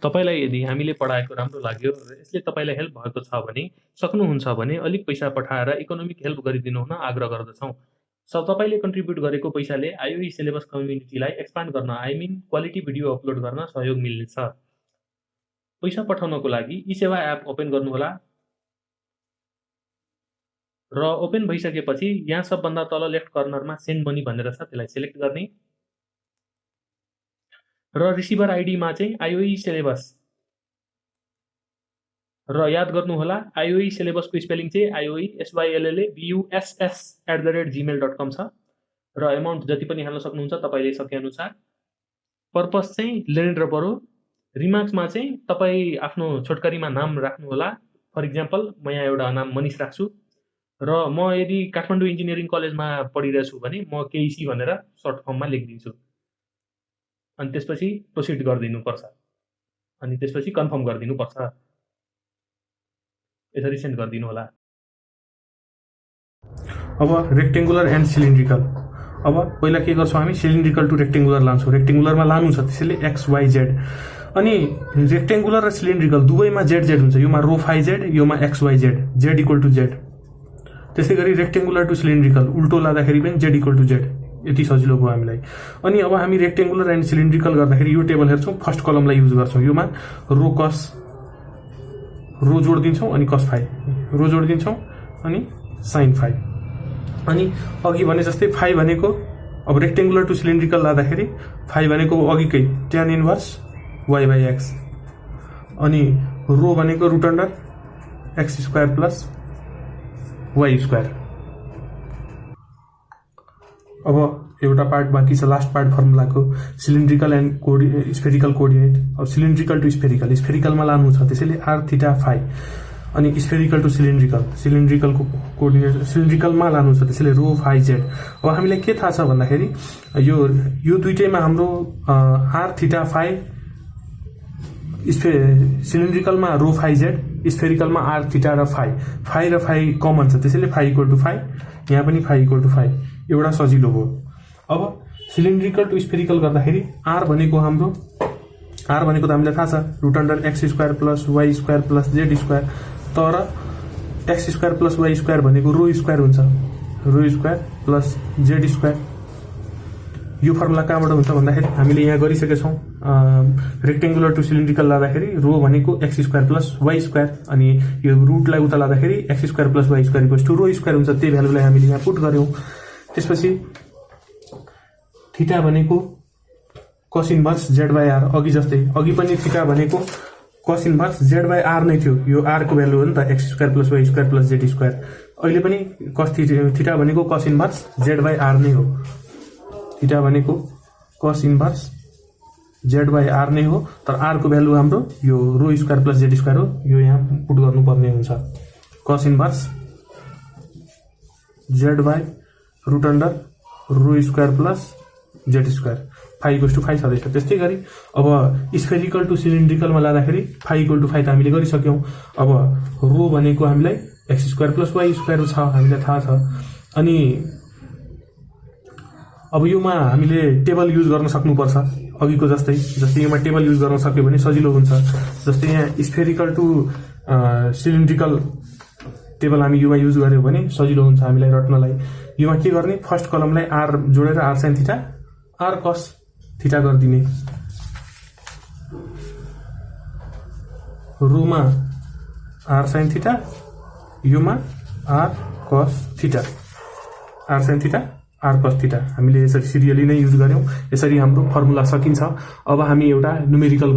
तपाईलाई यदि हामीले पढाएको राम्रो लाग्यो र यसले तपाईलाई हेल्प भएको छ भने सक्नुहुन्छ भने अलिक पैसा पठाएर इकोनोमिक हेल्प गरिदिनु हुन आग्रह गर्दछौँ। तपाईले कन्ट्रिब्युट गरेको पैसाले आईओई सिलेबस कम्युनिटीलाई एक्सपान्ड गर्न क्वालिटी भिडियो अपलोड गर्न सहयोग मिल्नेछ। पैसा पठाउनको लागि ई-सेवा एप ओपन गर्नुहोला र ओपन भइसकेपछि यहाँ सबभन्दा तल लेफ्ट कर्नरमा सेन्ड मनी भनेर छ, त्यसलाई सिलेक्ट गर्ने र रिसिभर आइडीमा चाहिँ आईओई सिलेबस र याद गर्नुहोला आईओई सिलेबसको स्पेलिङ चाहिँ आईओई SYLLABUSS@gmail.com छ र अमाउन्ट जति पनि हाल्न सक्नुहुन्छ तपाईले सके अनुसार। पर्पस चाहिँ ल्यान्ड र बरो। रिमार्क्समा चाहिँ तपाई आफ्नो छोटकरीमा नाम राख्नुहोला। फर एक्जाम्पल म यहाँ एउटा नाम मनिष राख्छु र म यदि काठमाडौँ इन्जिनियरिङ कलेजमा पढिरहेछु भने म केइसी भनेर सर्ट फर्ममा लेखिदिन्छु अनि त्यसपछि प्रोसिड गरिदिनुपर्छ अनि त्यसपछि कन्फर्म गरिदिनुपर्छ। यसरी सेन्ड गरिदिनु होला। अब रेक्टेंगुलर एन्ड सिलिन्ड्रिकल। अब पहिला के गर्छौं हामी सिलिन्ड्रिकल टु रेक्टेंगुलर लान्छौं। रेक्टेंगुलरमा लानु छ त्यसैले एक्स वाई जेड अनि रेक्टेंगुलर र सिलिन्ड्रिकल दुवैमा जेड जेड हुन्छ। योमा रो फाइ जेड योमा x y z z equal to z. त्यसैगरी रेक्टेंगुलर टु सिलिन्ड्रिकल उल्टो लाँदाखेरि पनि जेड इक्वल टु जेड। यति सजिलो भयो हामीलाई। अनि अब हामी रेक्टेंगुलर एन्ड सिलिन्ड्रिकल गर्दाखेरि यो टेबल हेर्छौं फर्स्ट कलमलाई युज गर्छौं। योमा रो कस रो जोड दिन्छौं अनि कस फाइ रो जोड दिन्छौं अनि साइन फाइ। अनि अघि भने जस्तै फाइ भनेको अब रेक्टेंगुलर टु सिलिन्ड्रिकल लाँदाखेरि फाइ भनेको अघिकै tan inverse y by x अनि रो भनेको root under x square plus y square. अब एउटा पार्ट बाँकी छ लास्ट पार्ट फर्मुलाको सिलिन्ड्रिकल एन्ड स्फेरिकल कोअर्डिनेट। अब सिलिन्ड्रिकल टु स्फेरिकल स्फेरिकलमा लानु छ त्यसैले r थीटा फाइ अनि स्फेरिकल टु सिलिन्ड्रिकलको कोअर्डिनेट सिलिन्ड्रिकलमा लानु छ त्यसैले रो फाइ जेड। अब हामीलाई के थाहा छ भन्दाखेरि यो दुईटैमा हाम्रो r थीटा फाइ सिलिन्ड्रिकलमा रो फाइ जेड स्फेरिकलमा r थीटा र फाइ कमन छ त्यसैले फाइ इक्वल टु फाइ यहाँ पनि फाइ इक्वल टु फाइ। एउटा सजिलो हो। अब सिलिन्ड्रिकल टु स्फेरिकल गर्दाखेरि r भनेको हाम्रो r भनेको त हामीलाई थाहा छ root under x square plus y square plus z square. तर x square plus y square भनेको रो स्क्वायर हुन्छ rho square plus z square. यो फर्मुला कहाँबाट हुन्छ भन्दाखेरि हामीले यहाँ गरिसकेका छौं रेक्टेंगुलर टु सिलिन्ड्रिकल लाँदाखेरि रो भनेको x square plus y square अनि यो रुटलाई उता लाँदाखेरि x square plus y square equals to rho square हुन्छ। त्यही भ्यालुलाई हामीले यहाँ पुट गर्यौं। त्यसपछि थीटा भनेको cos inverse z by r अघि जस्तै अघि पनि थीटा भनेको cos inverse z by r नै थियो। यो r को भ्यालु हो नि त x square plus y square plus z square. अहिले पनि cos थीटा भनेको cos inverse z by r नै हो। थीटा भनेको cos inverse z by r नै हो तर r को भ्यालु हाम्रो यो rho square plus z square हो। यो यहाँ पुट गर्नुपर्ने हुन्छ cos inverse z by root under rho square plus z square phi equals to phi छँदैछ। त्यस्तै गरी अब स्फेरिकल टु सिलिन्ड्रिकलमा लाँदाखेरि फाइ इक्वल टु फाइ त हामीले गरिसक्यौं। अब रो भनेको हामीलाई x square plus y square छ हामीलाई थाहा छ। अनि अब योमा हामीले टेबल युज गर्न सक्नुपर्छ अघिको जस्तै योमा टेबल युज गर्न सक्यो भने सजिलो हुन्छ। जस्तै यहाँ स्फेरिकल टु सिलिन्ड्रिकल टेबल हामी योमा युज गर्यो भने सजिलो हुन्छ हामीलाई रट्नलाई। योमा के गर्ने फर्स्ट कलमलाई r जोडेर r sin theta r cos theta गरिदिने रोमा r sin थीटा योमा r cos theta r sin theta r cos theta हामीले यसरी सिरियली नै युज गर्यौं। यसरी हाम्रो फर्मुला सकिन्छ। अब हामी एउटा न्यूमेरिकल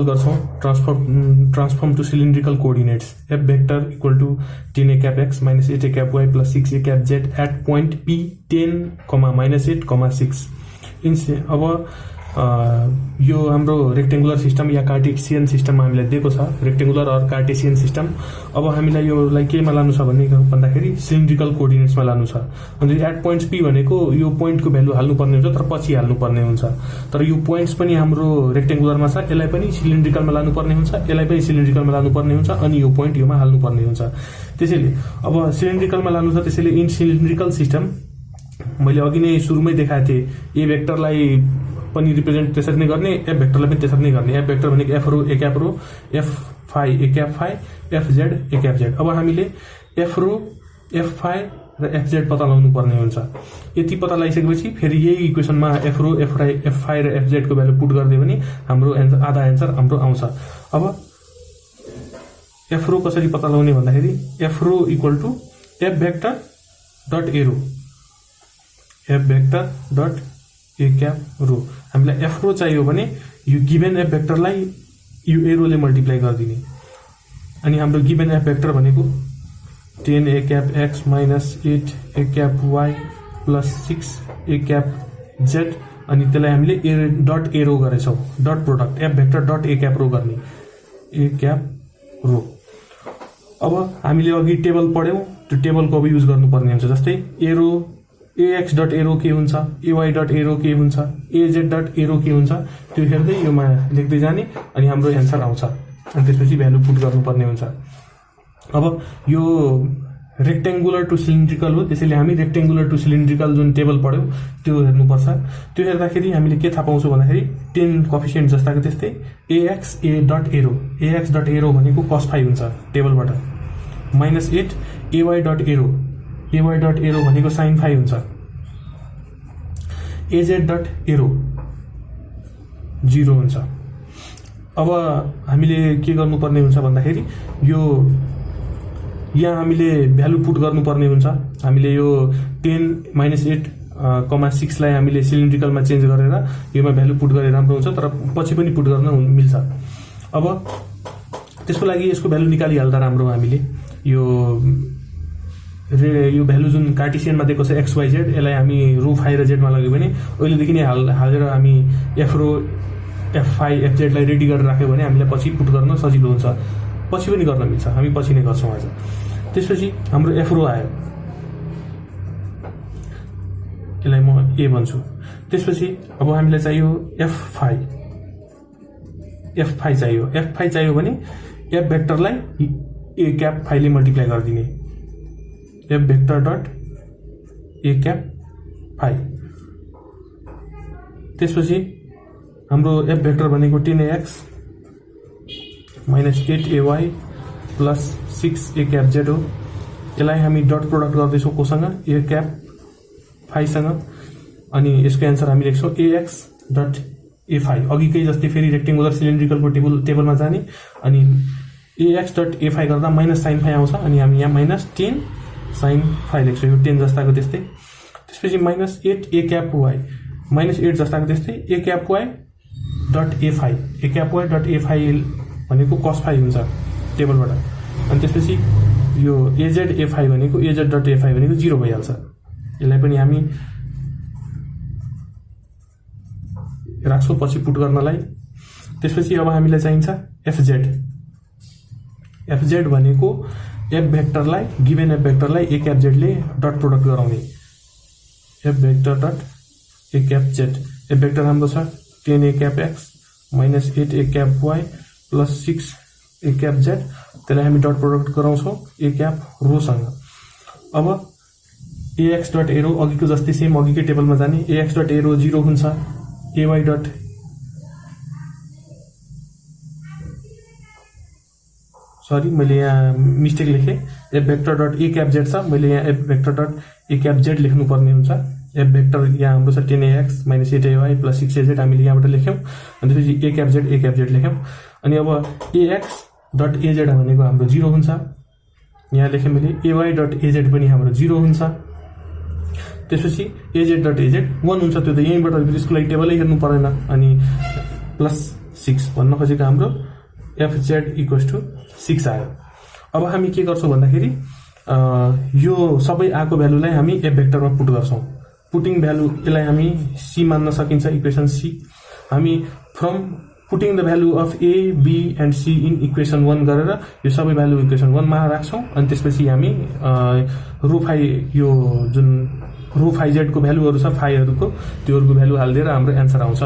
गर्छौं transform to cylindrical coordinates f vector equal to 10a cap x minus 8a cap y plus 6a cap z at point p 10, -8, 6 अब यो हाम्रो रेक्टेंगुलर सिस्टम या कार्टेसियन सिस्टममा हामीलाई दिएको छ रेक्टेंगुलर और कार्टेसियन सिस्टम। अब हामीलाई योलाई केमा लानु छ भन्दाखेरि सिलिन्ड्रिकल कोअर्डिनेट्समा लानु छ। अनि एट पोइन्ट्स पी भनेको यो पोइन्टको भ्यालु हाल्नु पर्ने हुन्छ तर पछि हाल्नु पर्ने हुन्छ। तर यो पोइन्ट्स पनि हाम्रो रेक्टेंगुलरमा छ यसलाई पनि सिलिन्ड्रिकलमा लानु पर्ने हुन्छ यसलाई पनि सिलिन्ड्रिकलमा लानु पर्ने हुन्छ अनि यो पोइन्ट योमा हाल्नु पर्ने हुन्छ। त्यसैले अब सिलिन्ड्रिकलमा लानु छ त्यसैले इन सिलिन्ड्रिकल सिस्टम मैले अघि नै सुरुमै देखाएको थिएँ ए भेक्टरलाई पनि रिप्रेजेन्ट त्यसरी नै गर्ने, एफ भेक्टरलाई पनि त्यसरी नै गर्ने। एफ भेक्टर भनेको f rho a cap rho, f phi a cap phi, f z a cap z. अब हामीले एफ रो एफ फाइ र एफ जेड पत्ता लगाउनु पर्ने हुन्छ। यति पत्ता लगाइसकेपछि फेरि यही इक्वेसनमा एफ रो एफ फाइ र एफ जेडको भ्यालु पुट गरिदियो भने हाम्रो एन्सर आधा एन्सर हाम्रो आउँछ। अब एफ रो कसरी पत्ता लगाउने भन्दाखेरि F rho equal to F vector dot a rho, F vector dot a cap rho. हामीलाई एफ रो चाहियो भने यो गिभेन एफ भेक्टरलाई यो ए रोले मल्टिप्लाई गरिदिने। अनि हाम्रो गिभेन एफ भेक्टर भनेको 10 a cap x minus 8 a cap y plus 6 a cap z. अनि त्यसलाई हामीले ए डट ए रो गरेछौँ, dot product F vector dot a cap rho गर्ने, ए क्याप रो। अब हामीले अघि टेबल पढ्यौँ, त्यो टेबलको अब युज गर्नुपर्ने हुन्छ। जस्तै ए रो एएक्स डट ए रो के हुन्छ, एवाई डट ए रो के हुन्छ, एजेड डट ए रो के हुन्छ, त्यो हेर्दै योमा लेख्दै जाने अनि हाम्रो एन्सर आउँछ। अनि त्यसपछि भ्यालु पुट गर्नुपर्ने हुन्छ। अब यो रेक्टेङ्गुलर टु सिलिन्ड्रिकल हो, त्यसैले हामी रेक्टेङ्गुलर टु सिलिन्ड्रिकल जुन टेबल पढ्यौँ त्यो हेर्नुपर्छ। त्यो हेर्दाखेरि हामीले के थाहा पाउँछौँ भन्दाखेरि 10 कोफिसिएन्ट जस्ताको त्यस्तै ax A dot a row, ax dot a रो भनेको कस फाइ हुन्छ टेबलबाट, minus 8 एवाई dot a row, एवाई dot a रो भनेको साइन फाइ हुन्छ, एजेड डट ए रो 0 हुन्छ। अब हामीले के गर्नुपर्ने हुन्छ भन्दाखेरि यो यहाँ हामीले भ्यालु पुट गर्नुपर्ने हुन्छ। हामीले यो 10 माइनस 8 कमा 6 लाई हामीले सिलिन्ड्रिकलमा चेन्ज गरेर योमा भ्यालु पुट गरे राम्रो हुन्छ, तर पछि पनि पुट गर्न मिल्छ। अब त्यसको लागि यसको भ्यालु निकालिहाल्दा राम्रो। हामीले यो भ्यालु जुन कार्टेसियनमा दिएको छ एक्स वाई जेड, यसलाई हामी रो फाइ र जेडमा लग्यो भने अहिलेदेखि नै हालेर हामी एफ रो एफ फाइ एफ जेडलाई रेडी गरेर राख्यो भने हामीलाई पछि पुट गर्न सजिलो हुन्छ, पछि पनि गर्न मिल्छ। हामी पछि नै गर्छौँ आज। त्यसपछि हाम्रो एफ रो आयो, यसलाई म ए भन्छु। त्यसपछि अब हामीलाई चाहियो एफ फाइ, एफ फाइ चाहियो। एफ फाइ चाहियो भने एफ भेक्टरलाई ए क्याप फाइले मल्टिप्लाई गरिदिने, F vector dot a cap फाइ। त्यसपछि हाम्रो एफ भेक्टर भनेको 10ax minus 8ay plus 6 a cap Z हो। यसलाई हामी डट प्रोडक्ट गर्दैछौँ कोसँग, ए क्याप फाइसँग। अनि यसको एन्सर हामी लेख्छौँ एएक्स डट ए फाइ। अघिकै जस्तै फेरि रेक्टेङ्गुलर सिलिन्ड्रिकलको टेबलमा जाने अनि एएक्स डट ए फाइ गर्दा माइनस साइन फाइ आउँछ अनि हामी यहाँ माइनस 10 साइन फाइ लेख्छौँ, यो 10 जस्ताको त्यस्तै। त्यसपछि minus 8 a cap y, minus 8 जस्ताको त्यस्तै a cap y dot a phi, a cap y dot a phi भनेको कस फाइ हुन्छ टेबलबाट। अनि त्यसपछि यो एजेड ए फाइ भनेको एजेड डट ए फाइ भनेको 0 भइहाल्छ। यसलाई पनि हामी राख्छौँ पछि पुट गर्नलाई। त्यसपछि अब हामीलाई चाहिन्छ एफजेड। एफजेड भनेको एफ भेक्टरलाई गिभेन एफ भेक्टरलाई ए क्याप जेडले डट प्रोडक्ट गराउने, F vector dot a cap Z. F vector हाम्रो छ 10 a cap x minus 8 a cap y plus 6 a cap Z. त्यसलाई हामी डट प्रोडक्ट गराउँछौँ ए क्याप रोसँग। अब एएक्स डट एरो अघिको जस्तै same अघिकै टेबलमा जाने, एएक्स डट एरो 0 हुन्छ, एवाई डट सरी मैले यहाँ mistake लेखेँ, F vector dot a cap Z छ, मैले यहाँ F vector dot a cap Z लेख्नुपर्ने हुन्छ। एफ भेक्टर यहाँ हाम्रो छ 10ax minus 8ay plus 6az, हामीले यहाँबाट लेख्यौँ। अनि त्यसपछि ए क्याप जेड लेख्यौँ। अनि अब एएक्स डट एजेड भनेको हाम्रो 0 हुन्छ, यहाँ लेखेँ मैले। एवाई डट एजेड पनि हाम्रो 0 हुन्छ। त्यसपछि एजेड डट एजेड 1 हुन्छ, त्यो त यहीँबाट यसको लागि टेबलै हेर्नु परेन। अनि प्लस 6 भन्न खोजेको हाम्रो एफजेड इक्वल्स टु 6 आयो। अब हामी के गर्छौँ भन्दाखेरि यो सबै आएको भ्यालुलाई हामी एफ भेक्टरमा पुट गर्छौँ। पुटिङ भ्यालु यसलाई हामी सी मान्न सकिन्छ, इक्वेसन सी। हामी from putting the value of a b and c in equation 1 गरेर यो सबै भ्यालु इक्वेसन 1 मा राख्छौँ। अनि त्यसपछि हामी रो फाइ यो जुन रो फाइ जेडको भ्यालुहरू छ फाइहरूको त्योहरूको भ्यालु हालिदिएर हाम्रो एन्सर आउँछ।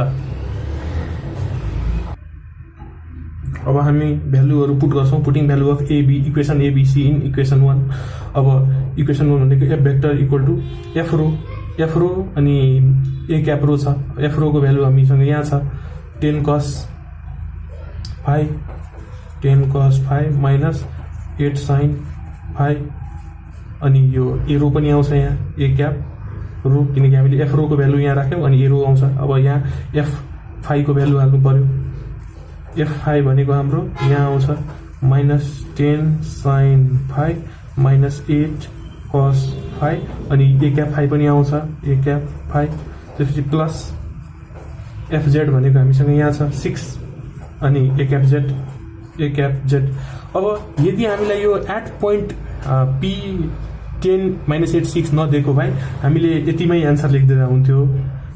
अब हामी भ्यालुहरू पुट गर्छौँ, putting value of AB equation ABC in equation 1। अब इक्वेसन 1 भनेको F vector equal to F rho F rho अनि ए क्याप रो छ। एफ रोको भ्यालु हामीसँग यहाँ छ 10 cos 5 10 cos 5 माइनस 8 sin 5 अनि यो ए रो पनि आउँछ यहाँ ए क्याप रो, किनकि हामीले एफ रोको भ्यालु यहाँ राख्यौँ अनि ए रो आउँछ। अब यहाँ एफ फाइको भ्यालु हाल्नु पर्यो। एफ फाइ भनेको हाम्रो यहाँ आउँछ माइनस 10 sin 5 माइनस 8 cos 5 अनि ए क्याप फाइ पनि आउँछ ए क्याप फाइ। त्यसपछि प्लस एफ जेड भनेको हामीसँग यहाँ छ 6 अनि ए क्याप जेड। अब यदि हामीलाई यो एट पोइन्ट पी 10 माइनस 8 6 नदिएको भए हामीले यतिमै एन्सर लेखिदिँदा हुन्थ्यो,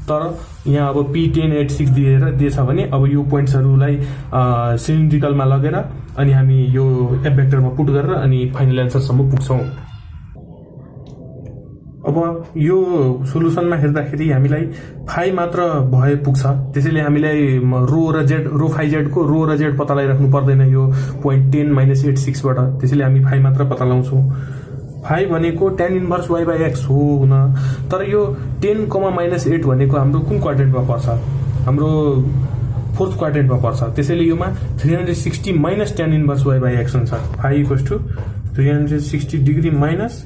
तर यहाँ अब पी 10 8 6 दिएछ भने अब यो पोइन्ट्सहरूलाई सिलिन्ड्रिकलमा लगेर अनि हामी यो एफ भेक्टरमा पुट गरेर अनि फाइनल एन्सरसम्म पुग्छौँ। अब यो सोलुसनमा हेर्दाखेरि हामीलाई फाइ मात्र भए पुग्छ, त्यसैले हामीलाई रो र जेड रो फाइ जेडको रो र जेड पत्ता लगाइराख्नु पर्दैन यो पोइन्ट 10 माइनस 8 6 बाट, त्यसैले हामी फाइ मात्र पत्ता लगाउँछौँ। फाइ भनेको tan inverse y by x हो हुन, तर यो 10 माइनस 8 भनेको हाम्रो कुन क्वाड्रेन्टमा पर्छ? हाम्रो फोर्थ क्वाड्रेन्टमा पर्छ, त्यसैले योमा 360 minus tan inverse y by x हुन्छ। Phi equals to 360 degree minus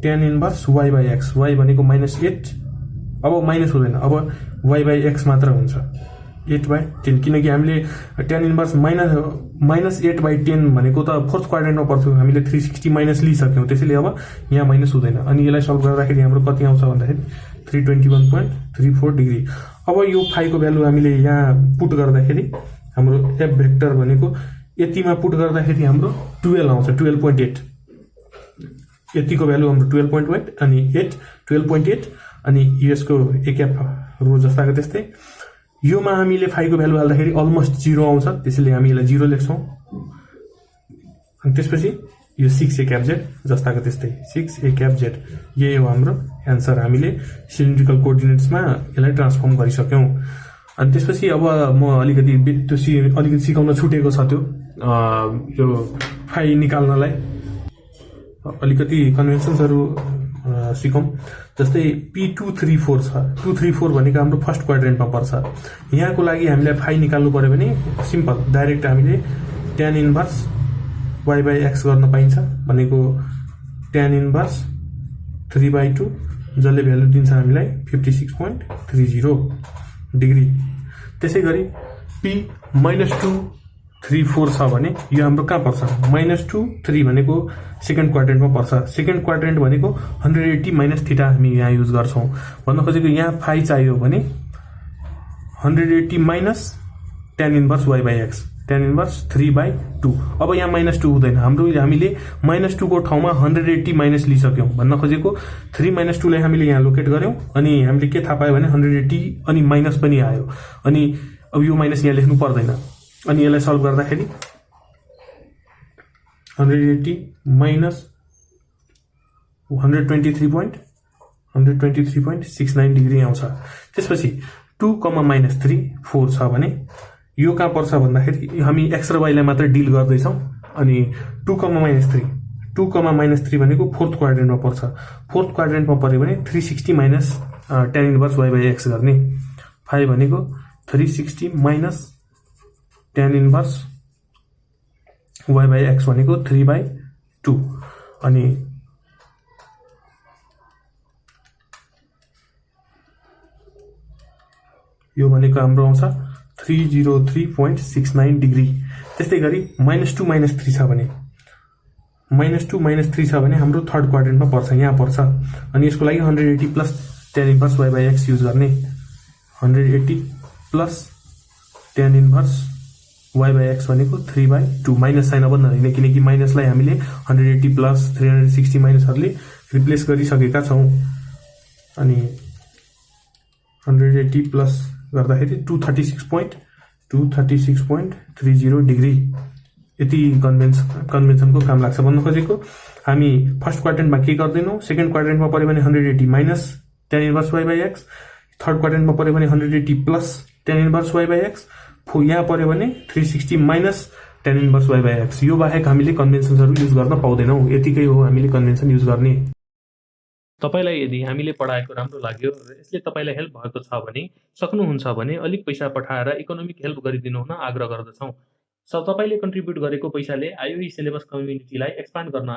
tan inverse y by x, y भनेको माइनस 8, अब माइनस हुँदैन, अब y बाई x मात्र हुन्छ 8/10, किनकि हामीले tan इन्भर्स माइनस 8/10 भनेको त फोर्थ क्वाड्रेन्टमा पर्थ्यो, हामीले 360 माइनस लिइसक्यौँ, त्यसैले अब यहाँ माइनस हुँदैन। अनि यसलाई सल्भ गर्दाखेरि हाम्रो कति आउँछ भन्दाखेरि 321.34 डिग्री। अब यो फाइको भ्यालु हामीले यहाँ पुट गर्दाखेरि हाम्रो एफ भेक्टर भनेको यतिमा पुट गर्दाखेरि हाम्रो 12 आउँछ 12.8, यतिको भ्यालु हाम्रो 12.8 अनि 12.8 अनि यसको ए क्याप रो जस्ताको त्यस्तै। योमा हामीले फाइको भ्यालु हाल्दाखेरि अलमोस्ट 0 आउँछ, त्यसैले हामी यसलाई 0 लेख्छौँ। अनि त्यसपछि यो 6 ए क्याप जेड जस्ताको त्यस्तै 6 ए क्याप जेड, यही हो हाम्रो एन्सर। हामीले सिलिन्ड्रिकल कोअर्डिनेट्समा यसलाई ट्रान्सफर्म गरिसक्यौँ। अनि त्यसपछि अब म अलिकति सिकाउन छुटेको छ त्यो यो फाइ निकाल्नलाई अलिकति कन्भेन्सन्सहरू सिकौँ। जस्तै P234 छ, 234 भनेको हाम्रो फर्स्ट क्वाड्रेन्टमा पर्छ। यहाँको लागि हामीलाई फाइ निकाल्नु पर्यो भने सिम्पल डाइरेक्ट हामीले tan inverse y by x गर्न पाइन्छ, भनेको tan इन्भर्स 3/2 जसले भ्यालु दिन्छ हामीलाई 56.30 डिग्री। त्यसै गरी P -234 छ भने यो हाम्रो कहाँ पर्छ? -2 3 भनेको सेकेन्ड क्वाड्रेन्टमा पर्छ। सेकेन्ड क्वाड्रेन्ट भनेको 180 माइनस थीटा हामी यहाँ युज गर्छौँ। भन्न खोजेको यहाँ फाइ चाहियो भने 180 minus tan inverse y by x, tan inverse 3/2। अब यहाँ -2 हुँदैन, हामीले -2 को ठाउँमा 180 माइनस लिइसक्यौँ। भन्न खोजेको 3 - 2 लाई हामीले यहाँ लोकेट गर्यौँ अनि हामीले के थाहा पायो भने 180 अनि माइनस पनि आयो, अनि अब यो माइनस यहाँ लेख्नु पर्दैन। अनि यसलाई सल्भ गर्दाखेरि 180 माइनस 123.69 डिग्री आउँछ। त्यसपछि 2, -3 4 छ भने यो कहाँ पर्छ भन्दाखेरि हामी एक्स र वाइलाई मात्र डिल गर्दैछौँ। अनि 2, -3 भनेको फोर्थ क्वाड्रेन्टमा पर्छ। फोर्थ क्वाड्रेन्टमा पर्यो भने 360 minus tan inverse y by x गर्ने। 5 भनेको 360 minus tan inverse y by x भनेको 3/2 अनि यो भनेको हाम्रो आउँछ 303.69 डिग्री। त्यस्तै गरी -2 -3 छ भने -2 -3 छ भने हाम्रो थर्ड क्वाड्रेन्टमा पर्छ, यहाँ पर्छ। अनि यसको लागि 180 plus tan inverse y by x use गर्ने। 180 plus tan inverse y by x भनेको 3/2, माइनस साइन अब नहुने किनकि माइनसलाई हामीले 180 प्लस 360 माइनसहरूले रिप्लेस गरिसकेका छौँ। अनि 180 प्लस गर्दाखेरि 236.30 डिग्री। यति कन्भेन्सनको काम लाग्छ। भन्न खोजेको हामी फर्स्ट क्वाड्रेन्टमा के गर्दैनौँ, सेकेन्ड क्वाड्रेन्टमा पर्यो भने 180 minus tan inverse y by x, third क्वाड्रेन्टमा पर्यो भने 180 plus tan inverse y by x, यहाँ पर्यो भने 360 minus tan inverse y by x। यो बाहेक हामीले कन्भेन्सन्सहरू युज गर्न पाउँदैनौँ। यतिकै हो हामीले कन्भेन्सन युज गर्ने। तपाईलाई यदि हामीले पढाएको राम्रो लाग्यो र यसले तपाईलाई हेल्प भएको छ भने सक्नुहुन्छ भने अलिक पैसा पठाएर इकोनोमिक हेल्प गरिदिनु हुन आग्रह गर्दछौँ। तपाईले कन्ट्रिब्युट गरेको पैसाले आइओई सिलेबस कम्युनिटीलाई एक्सपान्ड गर्न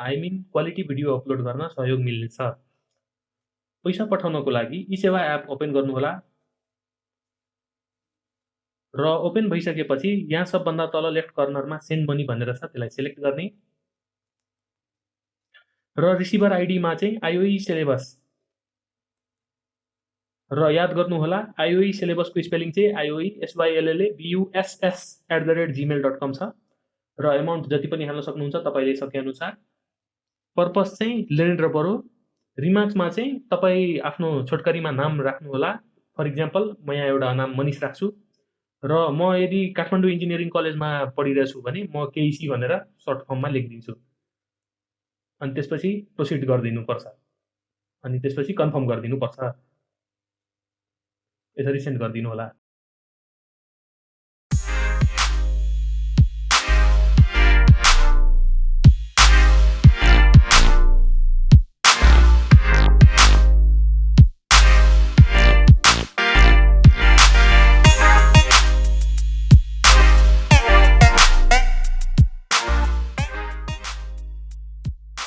क्वालिटी भिडियो अपलोड गर्न सहयोग मिल्नेछ। पैसा पठाउनको लागि ई-सेवा एप ओपन गर्नुहोला र ओपन भइसकेपछि यहाँ सबभन्दा तल लेफ्ट कर्नरमा सेन्ड मनी भनेर छ, त्यसलाई सिलेक्ट गर्ने र रिसिभर आइडीमा चाहिँ आइओई सिलेबस र याद गर्नुहोला आइओई सिलेबसको स्पेलिङ चाहिँ आइओई SYLLABUSS@gmail.com छ र एमाउन्ट जति पनि हाल्न सक्नुहुन्छ तपाईले सकेअनुसार। पर्पस चाहिँ लेन्ड र बरो। रिमार्क्समा चाहिँ तपाई आफ्नो छोटकरीमा नाम राख्नुहोला। फर इक्जाम्पल म यहाँ एउटा नाम मनिष राख्छु र म यदि काठमाडौँ इन्जिनियरिङ कलेजमा पढिरहेछु भने म केइसी भनेर सर्ट फर्ममा लेखिदिन्छु अनि त्यसपछि प्रोसिड गरिदिनुपर्छ अनि त्यसपछि कन्फर्म गरिदिनुपर्छ। यसरी सेन्ड गरिदिनु होला।